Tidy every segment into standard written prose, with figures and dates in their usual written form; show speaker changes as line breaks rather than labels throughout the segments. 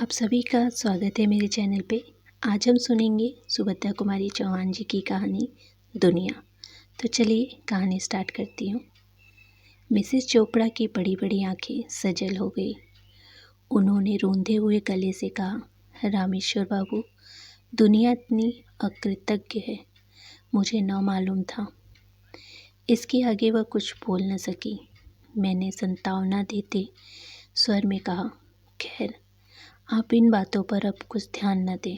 आप सभी का स्वागत है मेरे चैनल पे। आज हम सुनेंगे सुभद्रा कुमारी चौहान जी की कहानी दुनिया। तो चलिए कहानी स्टार्ट करती हूँ। मिसेस चोपड़ा की बड़ी बड़ी आंखें सजल हो गई। उन्होंने रूंधे हुए गले से कहा, रामेश्वर बाबू, दुनिया इतनी अकृतज्ञ है, मुझे न मालूम था। इसके आगे वह कुछ बोल न सकी। मैंने संतावना देते स्वर में कहा, खैर आप इन बातों पर अब कुछ ध्यान न दें।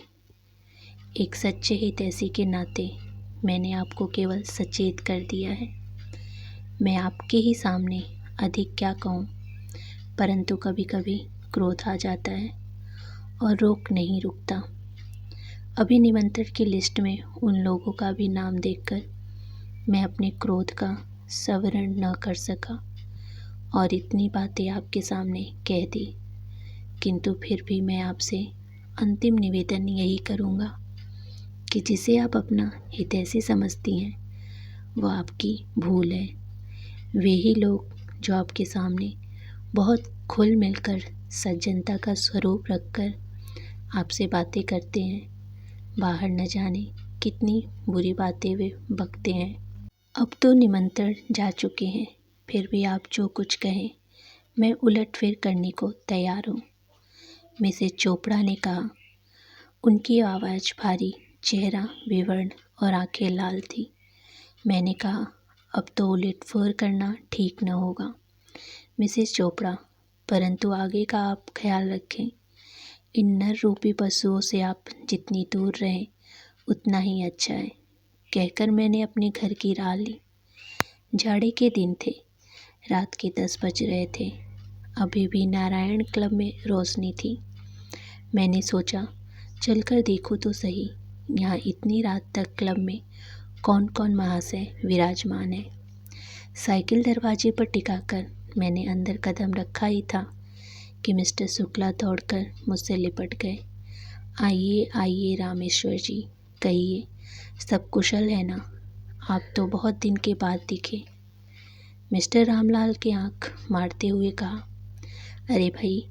एक सच्चे हितैषी के नाते मैंने आपको केवल सचेत कर दिया है। मैं आपके ही सामने अधिक क्या कहूँ, परंतु कभी कभी क्रोध आ जाता है और रोक नहीं रुकता। अभी निमंत्रण की लिस्ट में उन लोगों का भी नाम देखकर मैं अपने क्रोध का संवरण न कर सका और इतनी बातें आपके सामने कह दी। किंतु फिर भी मैं आपसे अंतिम निवेदन यही करूँगा कि जिसे आप अपना हितैषी समझती हैं वह आपकी भूल है। वे ही लोग जो आपके सामने बहुत खुल मिलकर सज्जनता का स्वरूप रखकर आपसे बातें करते हैं, बाहर न जाने कितनी बुरी बातें वे बकते हैं। अब तो निमंत्रण जा चुके हैं, फिर भी आप जो कुछ कहें मैं उलटफेर करने को तैयार हूँ। मिसेस चोपड़ा ने कहा। उनकी आवाज़ भारी, चेहरा विवर्ण और आंखें लाल थी। मैंने कहा, अब तो उलटफेर करना ठीक न होगा मिसेस चोपड़ा, परंतु आगे का आप ख्याल रखें। इन नर रूपी पशुओं से आप जितनी दूर रहें उतना ही अच्छा है। कहकर मैंने अपने घर की राह ली। जाड़े के दिन थे, रात के 10 बज रहे थे। अभी भी नारायण क्लब में रोशनी थी। मैंने सोचा चलकर देखूं तो सही, यहाँ इतनी रात तक क्लब में कौन कौन महाशय विराजमान है। साइकिल दरवाजे पर टिकाकर मैंने अंदर कदम रखा ही था कि मिस्टर शुक्ला दौड़कर मुझसे लिपट गए। आइए आइए रामेश्वर जी, कहिए सब कुशल है ना? आप तो बहुत दिन के बाद दिखे। मिस्टर रामलाल की आंख मारते हुए कहा, अरे भाई,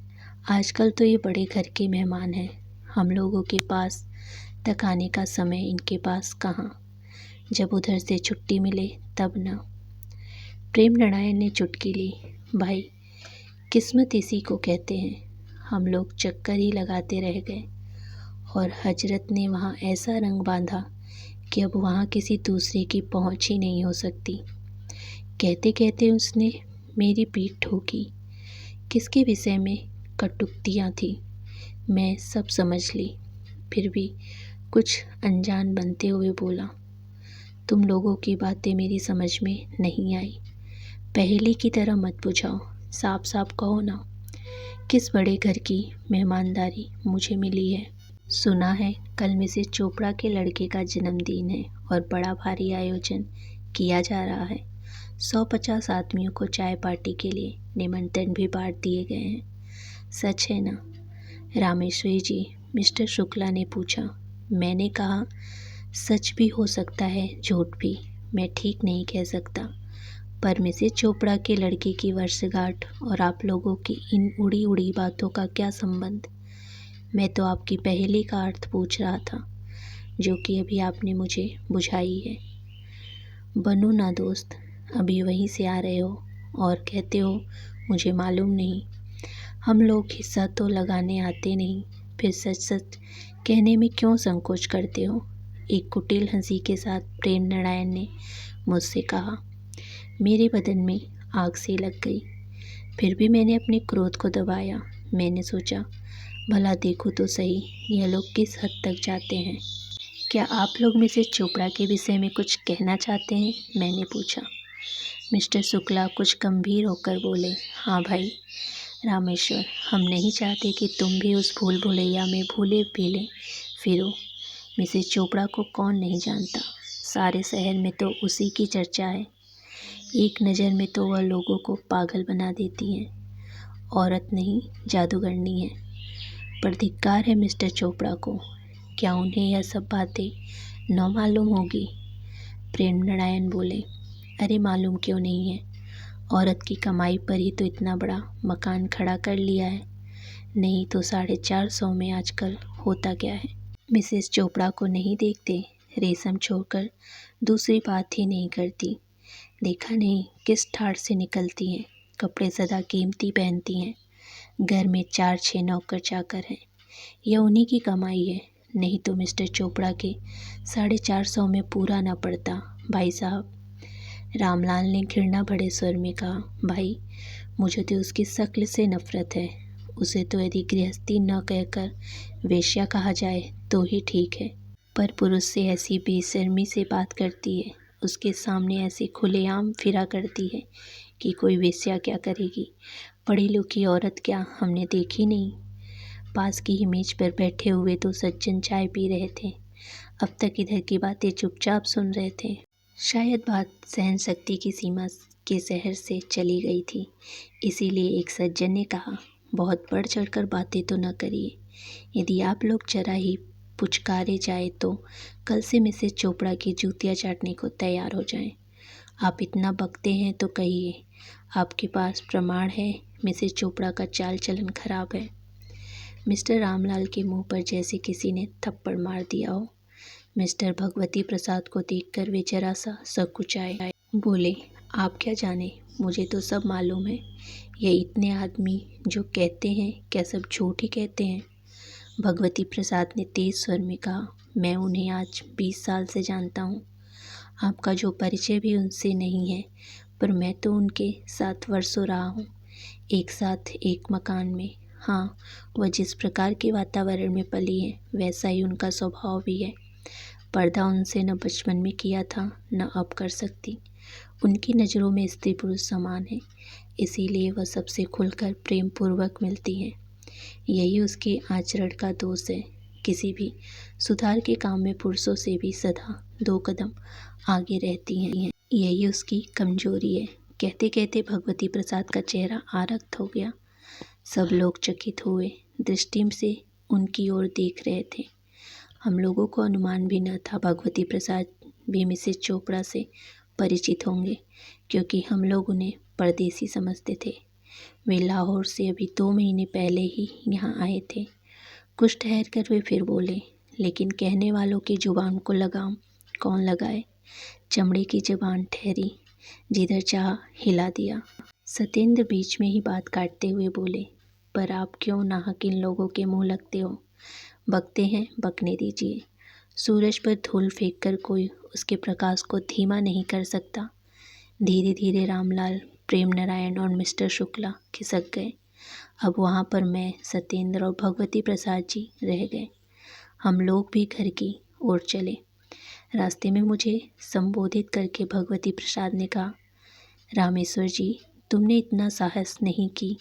आजकल तो ये बड़े घर के मेहमान हैं। हम लोगों के पास तक आने का समय इनके पास कहाँ। जब उधर से छुट्टी मिले तब ना। प्रेम नारायण ने चुटकी ली। भाई, किस्मत इसी को कहते हैं। हम लोग चक्कर ही लगाते रह गए और हजरत ने वहाँ ऐसा रंग बांधा कि अब वहाँ किसी दूसरे की पहुँच ही नहीं हो सकती। कहते कहते उसने मेरी पीठ ठोकी। किसके विषय में कटुक्तियाँ थी मैं सब समझ ली, फिर भी कुछ अनजान बनते हुए बोला, तुम लोगों की बातें मेरी समझ में नहीं आई। पहले की तरह मत बुझाओ, साफ साफ कहो ना, किस बड़े घर की मेहमानदारी मुझे मिली है। सुना है कल मिसेस चोपड़ा के लड़के का जन्मदिन है और बड़ा भारी आयोजन किया जा रहा है। 150 आदमियों को चाय पार्टी के लिए निमंत्रण भी बांट दिए गए हैं। सच है ना रामेश्वरी जी? मिस्टर शुक्ला ने पूछा। मैंने कहा, सच भी हो सकता है, झूठ भी, मैं ठीक नहीं कह सकता। पर मिसेस चोपड़ा के लड़के की वर्षगांठ और आप लोगों की इन उड़ी उड़ी बातों का क्या संबंध? मैं तो आपकी पहेली का अर्थ पूछ रहा था, जो कि अभी आपने मुझे बुझाई है। बनो ना दोस्त, अभी वहीं से आ रहे हो और कहते हो मुझे मालूम नहीं। हम लोग हिस्सा तो लगाने आते नहीं, फिर सच सच कहने में क्यों संकोच करते हो? एक कुटिल हंसी के साथ प्रेम नारायण ने मुझसे कहा। मेरे बदन में आग सी लग गई। फिर भी मैंने अपने क्रोध को दबाया। मैंने सोचा भला देखो तो सही, यह लोग किस हद तक जाते हैं। क्या आप लोग मिसेस चोपड़ा के विषय में कुछ कहना चाहते हैं? मैंने पूछा। मिस्टर शुक्ला कुछ गंभीर होकर बोले, हाँ भाई रामेश्वर, हम नहीं चाहते कि तुम भी उस भूल भुलैया में भूले भीले फिरो। मिसेस चोपड़ा को कौन नहीं जानता, सारे शहर में तो उसी की चर्चा है। एक नज़र में तो वह लोगों को पागल बना देती है। औरत नहीं, जादूगरनी है। पर धिक्कार है मिस्टर चोपड़ा को। क्या उन्हें यह सब बातें न मालूम होगी? प्रेम नारायण बोले, अरे मालूम क्यों नहीं है, औरत की कमाई पर ही तो इतना बड़ा मकान खड़ा कर लिया है। नहीं तो 450 में आजकल होता क्या है। मिसेस चोपड़ा को नहीं देखते, रेशम छोड़कर दूसरी बात ही नहीं करती। देखा नहीं किस ठाठ से निकलती हैं, कपड़े सदा कीमती पहनती हैं। घर में 4-6 नौकर चाकर हैं, यह उन्हीं की कमाई है, नहीं तो मिस्टर चोपड़ा के 450 में पूरा ना पड़ता। भाई साहब, रामलाल ने घृणा भरे स्वर में कहा, भाई मुझे तो उसकी शक्ल से नफरत है। उसे तो यदि गृहस्थी न कहकर वेश्या कहा जाए तो ही ठीक है, पर पुरुष से ऐसी बेशर्मी से बात करती है, उसके सामने ऐसे खुलेआम फिरा करती है कि कोई वेश्या क्या करेगी, पढ़ी लिखी औरत क्या हमने देखी नहीं। पास की ही मेज पर बैठे हुए तो सज्जन चाय पी रहे थे, अब तक इधर की बातें चुपचाप सुन रहे थे। शायद बात सहन शक्ति की सीमा के शहर से चली गई थी, इसीलिए एक सज्जन ने कहा, बहुत बढ़ चढ़कर बातें तो न करिए। यदि आप लोग जरा ही पुचकारे जाए तो कल से मिसेस चोपड़ा की जूतियाँ चाटने को तैयार हो जाएं। आप इतना बकते हैं तो कहिए, आपके पास प्रमाण है मिसेस चोपड़ा का चाल चलन खराब है। मिस्टर रामलाल के मुंह पर जैसे किसी ने थप्पड़ मार दिया हो। मिस्टर भगवती प्रसाद को देखकर वे जरा सा सकुचाए, बोले, आप क्या जाने, मुझे तो सब मालूम है। ये इतने आदमी जो कहते हैं क्या सब झूठ ही कहते हैं। भगवती प्रसाद ने तेज स्वर में कहा, मैं उन्हें आज 20 साल से जानता हूँ। आपका जो परिचय भी उनसे नहीं है, पर मैं तो उनके साथ वर्षों रहा हूँ, एक साथ एक मकान में। हाँ, वह जिस प्रकार के वातावरण में पली है वैसा ही उनका स्वभाव भी है। पर्दा उनसे न बचपन में किया था न अब कर सकती। उनकी नज़रों में स्त्री पुरुष समान है, इसीलिए वह सबसे खुलकर प्रेम पूर्वक मिलती हैं। यही उसके आचरण का दोष है। किसी भी सुधार के काम में पुरुषों से भी सदा 2 कदम आगे रहती हैं, यही उसकी कमजोरी है। कहते कहते भगवती प्रसाद का चेहरा आरक्त हो गया। सब लोग चकित हुए दृष्टि से उनकी ओर देख रहे थे। हम लोगों को अनुमान भी न था भगवती प्रसाद भी मिसेस चोपड़ा से परिचित होंगे, क्योंकि हम लोग उन्हें परदेसी समझते थे। वे लाहौर से अभी 2 महीने पहले ही यहाँ आए थे। कुछ ठहर कर वे फिर बोले, लेकिन कहने वालों की जुबान को लगाम कौन लगाए। चमड़े की जुबान ठहरी, जिधर चाह हिला दिया। सत्येंद्र बीच में ही बात काटते हुए बोले, पर आप क्यों नाहक इन लोगों के मुंह लगते हो। बकते हैं, बकने दीजिए। सूरज पर धूल फेंककर कोई उसके प्रकाश को धीमा नहीं कर सकता। धीरे धीरे रामलाल, प्रेम नारायण और मिस्टर शुक्ला खिसक गए। अब वहाँ पर मैं, सत्येंद्र और भगवती प्रसाद जी रह गए। हम लोग भी घर की ओर चले। रास्ते में मुझे संबोधित करके भगवती प्रसाद ने कहा, रामेश्वर जी, तुमने इतना साहस नहीं कि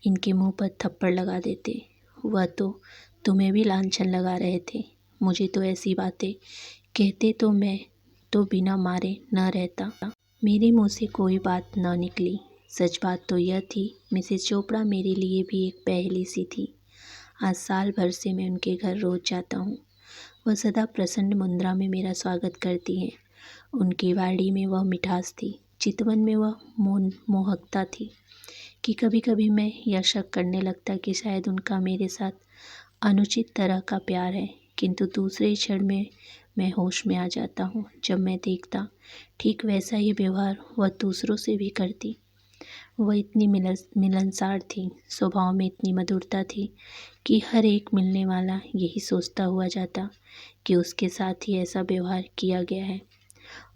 इनके मुंह पर थप्पड़ लगा देते। वह तो तुम्हें भी लांछन लगा रहे थे। मुझे तो ऐसी बातें कहते तो मैं तो बिना मारे न रहता। मेरे मुंह से कोई बात न निकली। सच बात तो यह थी, मिसेस चोपड़ा मेरे लिए भी एक पहेली सी थी। आज साल भर से मैं उनके घर रोज जाता हूँ। वह सदा प्रसन्न मुद्रा में मेरा स्वागत करती हैं। उनकी वाणी में वह मिठास थी, चितवन में वह मोहकता थी कि कभी कभी मैं यह शक करने लगता कि शायद उनका मेरे साथ अनुचित तरह का प्यार है, किंतु दूसरे क्षण में मैं होश में आ जाता हूँ जब मैं देखता ठीक वैसा ही व्यवहार वह दूसरों से भी करती। वह इतनी मिलनसार थी, स्वभाव में इतनी मधुरता थी कि हर एक मिलने वाला यही सोचता हुआ जाता कि उसके साथ ही ऐसा व्यवहार किया गया है,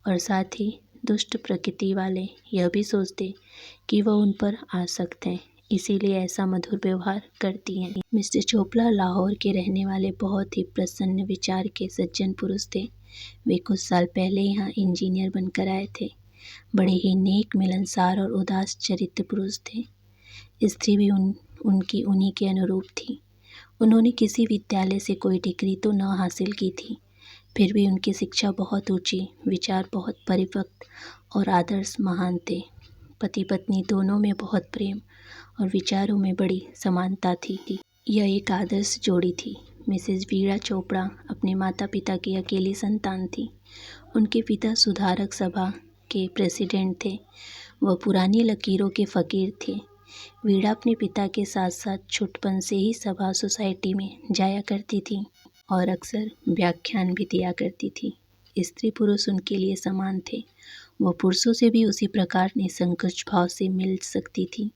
और साथ ही दुष्ट प्रकृति वाले यह भी सोचते कि वह उन पर आसक्त हैं, इसीलिए ऐसा मधुर व्यवहार करती हैं। मिस्टर चोपड़ा लाहौर के रहने वाले बहुत ही प्रसन्न विचार के सज्जन पुरुष थे। वे कुछ साल पहले यहाँ इंजीनियर बनकर आए थे। बड़े ही नेक, मिलनसार और उदास चरित्र पुरुष थे। स्त्री भी उनकी उन्हीं के अनुरूप थी। उन्होंने किसी विद्यालय से कोई डिग्री तो न हासिल की थी, फिर भी उनकी शिक्षा बहुत ऊंची, विचार बहुत परिपक्व और आदर्श महान थे। पति पत्नी दोनों में बहुत प्रेम और विचारों में बड़ी समानता थी। यह एक आदर्श जोड़ी थी। मिसेस वीणा चोपड़ा अपने माता पिता की अकेली संतान थी। उनके पिता सुधारक सभा के प्रेसिडेंट थे। वह पुरानी लकीरों के फ़कीर थे। वीणा अपने पिता के साथ साथ छुटपन से ही सभा सोसाइटी में जाया करती थी और अक्सर व्याख्यान भी दिया करती थी। स्त्री पुरुष उनके लिए समान थे। वह पुरुषों से भी उसी प्रकार निसंकोच भाव से मिल सकती थी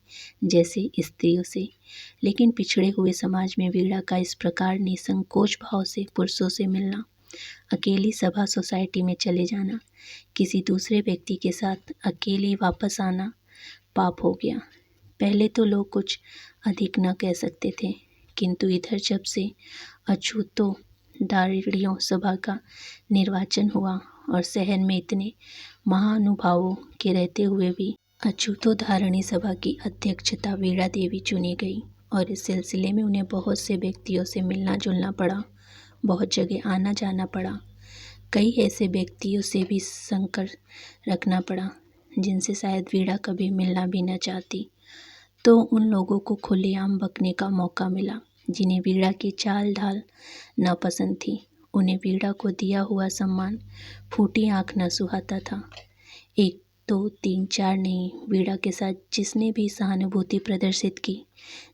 जैसे स्त्रियों से, लेकिन पिछड़े हुए समाज में वीणा का इस प्रकार निसंकोच भाव से पुरुषों से मिलना, अकेली सभा सोसाइटी में चले जाना, किसी दूसरे व्यक्ति के साथ अकेली वापस आना पाप हो गया। पहले तो लोग कुछ अधिक न कह सकते थे, किंतु इधर जब से अछूतों दारिणियों सभा का निर्वाचन हुआ और शहर में इतने महानुभावों के रहते हुए भी अछूतों धारणी सभा की अध्यक्षता वीणा देवी चुनी गई और इस सिलसिले में उन्हें बहुत से व्यक्तियों से मिलना जुलना पड़ा, बहुत जगह आना जाना पड़ा। कई ऐसे व्यक्तियों से भी संपर्क रखना पड़ा जिनसे शायद वीणा कभी मिलना भी न चाहती, तो उन लोगों को खुलेआम बकने का मौका मिला जिन्हें वीणा की चाल ढाल नापसंद थी। उन्हें वीणा को दिया हुआ सम्मान फूटी आंख न सुहाता था। एक दो तीन चार नहीं, वीणा के साथ जिसने भी सहानुभूति प्रदर्शित की,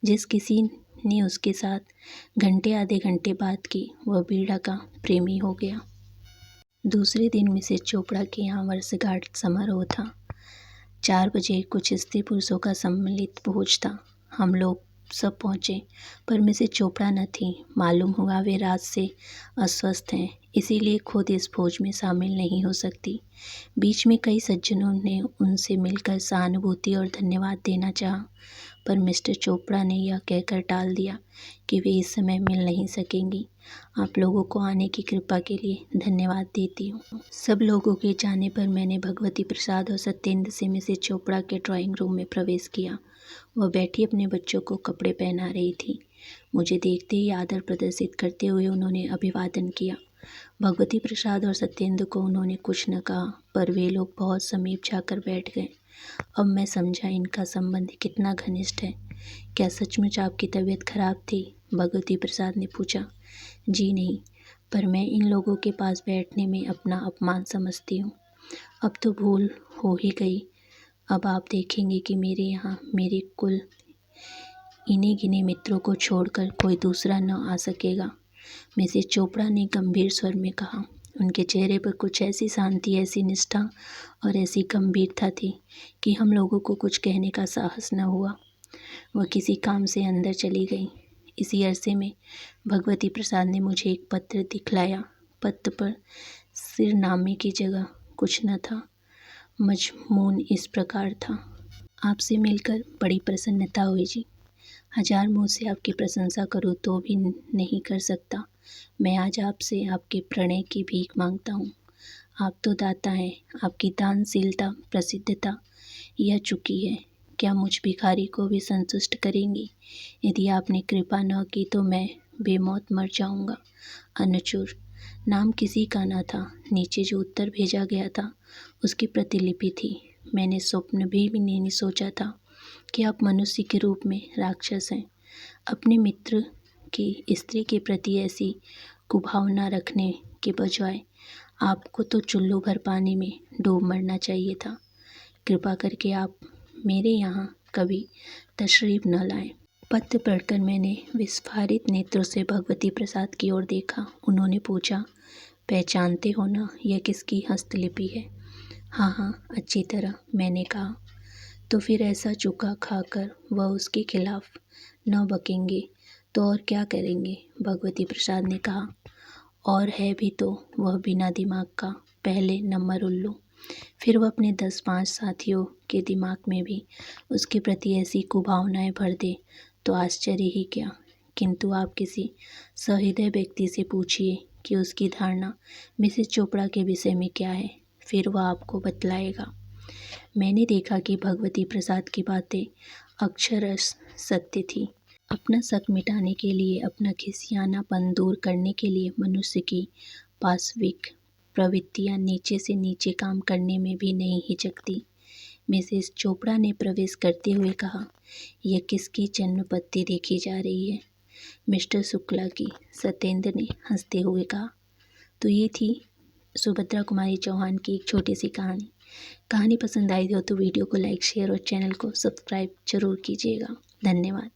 जिस किसी ने उसके साथ घंटे आधे घंटे बात की, वह वीणा का प्रेमी हो गया। दूसरे दिन मिसेस चोपड़ा के यहाँ वर्षगांठ समारोह था। 4 बजे कुछ स्त्री पुरुषों का सम्मिलित भोज था। हम लोग सब पहुँचे, पर मिसेस चोपड़ा न थी। मालूम हुआ वे रात से अस्वस्थ हैं, इसीलिए खुद इस भोज में शामिल नहीं हो सकती। बीच में कई सज्जनों ने उनसे मिलकर सहानुभूति और धन्यवाद देना चाहा, पर मिस्टर चोपड़ा ने यह कहकर टाल दिया कि वे इस समय मिल नहीं सकेंगी। आप लोगों को आने की कृपा के लिए धन्यवाद देती हूँ। सब लोगों के जाने पर मैंने भगवती प्रसाद और सत्येंद्र से मिसेस चोपड़ा के ड्राइंग रूम में प्रवेश किया। वह बैठी अपने बच्चों को कपड़े पहना रही थी। मुझे देखते ही आदर प्रदर्शित करते हुए उन्होंने अभिवादन किया। भगवती प्रसाद और सत्येंद्र को उन्होंने कुछ न कहा, पर वे लोग बहुत समीप जाकर बैठ गए। अब मैं समझा इनका संबंध कितना घनिष्ठ है। क्या सचमुच आपकी तबीयत खराब थी? भगवती प्रसाद ने पूछा। जी नहीं, पर मैं इन लोगों के पास बैठने में अपना अपमान समझती हूँ। अब तो भूल हो ही गई। अब आप देखेंगे कि मेरे यहाँ मेरे कुल इन्हीं गिने मित्रों को छोड़कर कोई दूसरा न आ सकेगा, मिसेस चोपड़ा ने गंभीर स्वर में कहा। उनके चेहरे पर कुछ ऐसी शांति, ऐसी निष्ठा और ऐसी गंभीरता थी कि हम लोगों को कुछ कहने का साहस न हुआ। वह किसी काम से अंदर चली गई। इसी अरसे में भगवती प्रसाद ने मुझे एक पत्र दिखलाया। पत्र पर सिरनामे की जगह कुछ न था। मजमून इस प्रकार था। आपसे मिलकर बड़ी प्रसन्नता हुई जी। हजार मुँह से आपकी प्रशंसा करूँ तो भी नहीं कर सकता। मैं आज आपसे आपके प्रणय की भीख मांगता हूँ। आप तो दाता हैं, आपकी दानशीलता प्रसिद्धता यह चुकी है। क्या मुझ भिखारी को भी संतुष्ट करेंगी? यदि आपने कृपा न की तो मैं बेमौत मर जाऊंगा। अनुचुर नाम किसी का न था। नीचे जो उत्तर भेजा गया था उसकी प्रतिलिपि थी। मैंने स्वप्न भी नहीं सोचा था कि आप मनुष्य के रूप में राक्षस हैं। अपने मित्र की स्त्री के प्रति ऐसी कुभावना रखने के बजाय आपको तो चुल्लू भर पानी में डूब मरना चाहिए था। कृपा करके आप मेरे यहाँ कभी तशरीफ न लाएं। पत्र पढ़कर मैंने विस्फारित नेत्रों से भगवती प्रसाद की ओर देखा। उन्होंने पूछा, पहचानते हो ना, यह किसकी हस्तलिपि है? हाँ हाँ, अच्छी तरह, मैंने कहा। तो फिर ऐसा चुका खाकर वह उसके खिलाफ न बकेंगे तो और क्या करेंगे? भगवती प्रसाद ने कहा। और है भी तो वह बिना दिमाग का पहले नंबर उल्लू। फिर वह अपने 10-5 साथियों के दिमाग में भी उसके प्रति ऐसी कुभावनाएं भर दे तो आश्चर्य ही क्या। किंतु आप किसी सहृदय व्यक्ति से पूछिए कि उसकी धारणा मिसेस चोपड़ा के विषय में क्या है, फिर वह आपको बतलाएगा। मैंने देखा कि भगवती प्रसाद की बातें अक्षरश सत्य थी। अपना शक मिटाने के लिए, अपना खिसियानापन दूर करने के लिए मनुष्य की पाशविक प्रवृत्तियां नीचे से नीचे काम करने में भी नहीं हिचकती। मिसेस चोपड़ा ने प्रवेश करते हुए कहा, यह किसकी जन्मपत्ति देखी जा रही है? मिस्टर शुक्ला की, सत्येंद्र ने हंसते हुए कहा। तो ये थी सुभद्रा कुमारी चौहान की एक छोटी सी कहानी। कहानी पसंद आई हो तो वीडियो को लाइक शेयर और चैनल को सब्सक्राइब जरूर कीजिएगा। धन्यवाद।